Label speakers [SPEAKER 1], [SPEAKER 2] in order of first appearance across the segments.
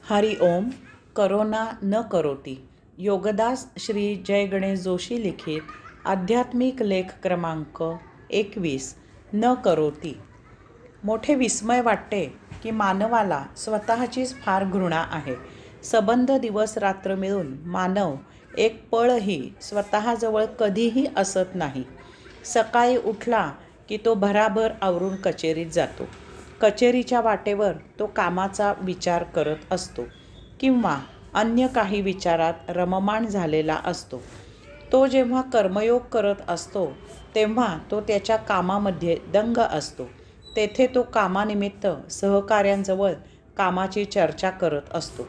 [SPEAKER 1] हरि ओम. Corona न करोती. योगदास श्री जय गणेश जोशी लिखित आध्यात्मिक लेख क्रमांक 21. न करोती. मोठे विस्मय वाटते की मानवाला स्वतःचीच फार घृणा आहे. सबंध दिवस रात्र मिळून मानव एक पळही स्वतःजवळ कधीही असत नाही. सकाळी उठला की तो भराभर आवरून कचेरीत जातो. कचेरीच्या वाटेवर तो कामाचा विचार करत असतो किंवा अन्य काही विचारात रममाण झालेला असतो. तो जेव्हा कर्मयोग करत असतो तेव्हा तो त्याच्या कामामध्ये दंग असतो. तेथे तो कामानिमित्त सहकाऱ्यांजवळ कामाची चर्चा करत असतो.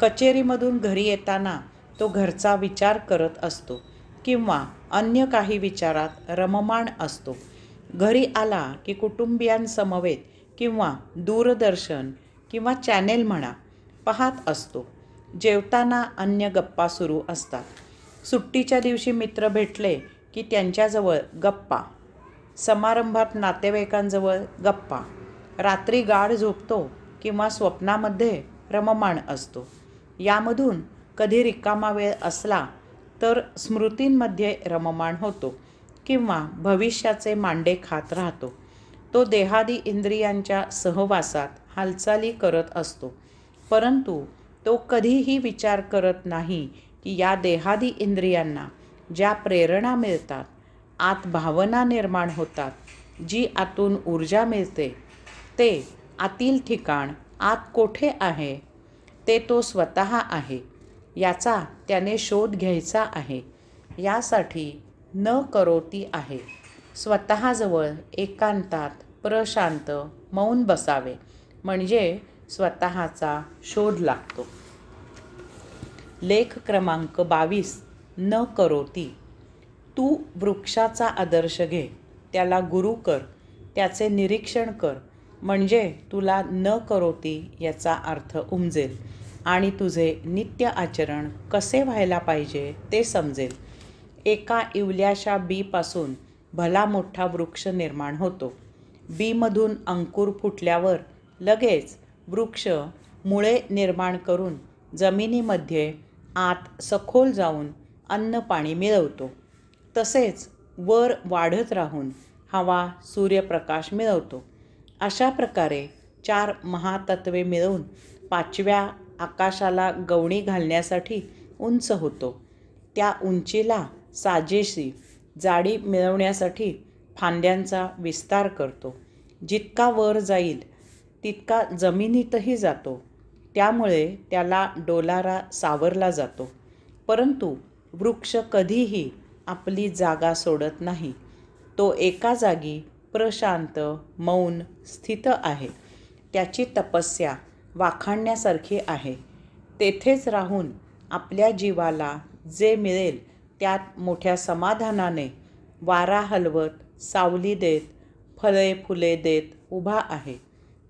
[SPEAKER 1] कचेरीमधून घरी येताना तो घरचा विचार करत असतो किंवा अन्य काही विचारात रममाण असतो. घरी आला की कुटुंबियांसमवेत किंवा दूरदर्शन किंवा चॅनेल म्हणा पाहत असतो. जेवताना अन्य गप्पा सुरू असतात. सुट्टीच्या दिवशी मित्र भेटले की त्यांच्याजवळ गप्पा. समारंभात नातेवाईकांजवळ गप्पा. रात्री गाढ झोपतो किंवा स्वप्नामध्ये रममाण असतो. यामधून कधी रिकामा वेळ असला तर स्मृतींमध्ये रममाण होतो किंवा भविष्याचे मांडे खात राहतो. तो देहादी इंद्रियांच्या सहवासात हालचाली करत असतो, परंतु तो कधीही विचार करत नाही की या देहादी इंद्रियांना ज्या प्रेरणा मिळतात, आत भावना निर्माण होतात, जी आतून ऊर्जा मिळते, ते आतील ठिकाण आत कोठे आहे ते तो स्वतः आहे. याचा त्याने शोध घ्यायचा आहे. यासाठी न करोती आहे. स्वतःजवळ एकांतात प्रशांत मौन बसावे म्हणजे स्वतःचा शोध लागतो. लेख क्रमांक 22. न करोती. तू वृक्षाचा आदर्श घे, त्याला गुरु कर, त्याचे निरीक्षण कर, म्हणजे तुला न करोती याचा अर्थ उमजेल आणि तुझे नित्य आचरण कसे व्हायला पाहिजे ते समजेल. एका इवल्याशा बीपासून भला मोठा वृक्ष निर्माण होतो. बीमधून अंकुर फुटल्यावर लगेच वृक्ष मुळे निर्माण करून जमिनीमध्ये आत सखोल जाऊन अन्न पाणी मिळवतो. तसेच वर वाढत राहून हवा सूर्यप्रकाश मिळवतो. अशा प्रकारे 4 महातत्वे मिळवून 5व्या आकाशाला गवणी घालण्यासाठी उंच होतो. त्या उंचीला साजेशी जाडी मिळवण्यासाठी फांद्यांचा विस्तार करतो. जितका वर जाईल तितका जमिनीतही जातो. त्यामुळे त्याला डोलारा सावरला जातो. परंतु वृक्ष कधीही आपली जागा सोडत नाही. तो एका जागी प्रशांत मौन स्थित आहे. त्याची तपस्या वाखाणण्यासारखी आहे. तेथेच राहून आपल्या जीवाला जे मिळेल त्यात मोठ्या समाधानाने वारा हलवत, सावली देत, फळे फुले देत उभा आहे.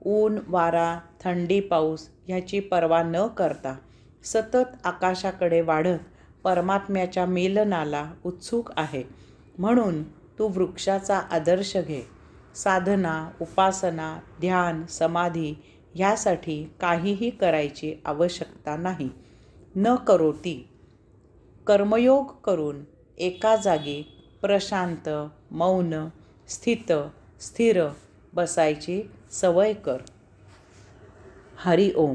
[SPEAKER 1] ऊन वारा थंडी पाऊस ह्याची पर्वा न करता सतत आकाशाकडे वाढत परमात्म्याच्या मिलनाला उत्सुक आहे. म्हणून तू वृक्षाचा आदर्श घे. साधना, उपासना, ध्यान, समाधी ह्यासाठी काहीही करायची आवश्यकता नाही. न करोती. कर्मयोग करून एका जागी प्रशांत मौन स्थिर बसायची सवय कर. हरि ओम.